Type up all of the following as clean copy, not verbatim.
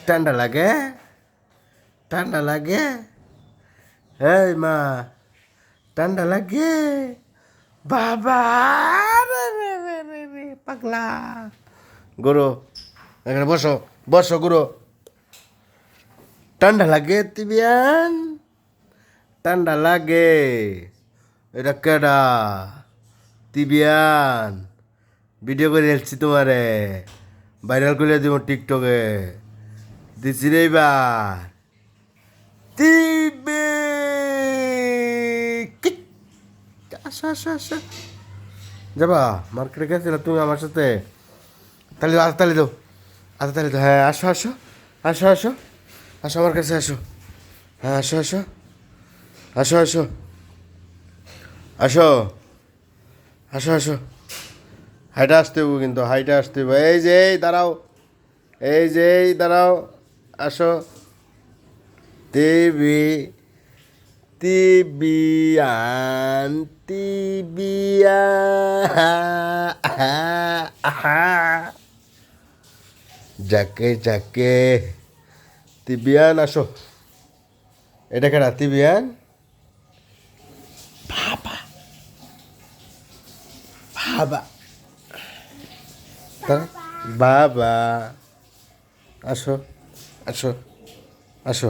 ঠান্ডা লাগে? ঠান্ডা লাগে? এই মা, ঠান্ডা লাগে? বাবা রে রে রে রে রে, পাগলা। গুরু, এখানে বসো, বসো গুরু। ঠান্ডা লাগে তিবিয়ান? ঠান্ডা লাগে? এটা কেডা? তিবিয়ান, ভিডিও করে এলছি তোমারে, ভাইরাল করে দিব টিকটকে। দিছি রে এবার তিবে। আসো আসো আসো, যাবা মার্কেটে গেছিলে তুমি আমার সাথে? তালি দাও, আর তালি দাও, আর তালি দাও। হ্যাঁ আসো আসো আসো আসো আসো আমার কাছে আসো। হ্যাঁ আসো আসো আসো আসো আসো আসো আসো। হাইটা আসতে হইব কিন্তু, হাইটা আসতে হইব। এই যে এই দাঁড়াও, এই যে এই দাঁড়াও, আসো। TV, tibian, tibian. যাকে যাকে তিবিয়ান আসো। এটা কেডা তিবিয়ান? বাবা, বাবা, বাবা, আসো আসো আসো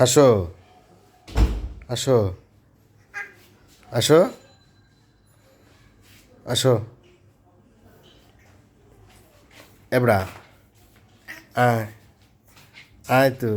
আসো আসো আসো আসো। এবড়া, আয়, আয় তো।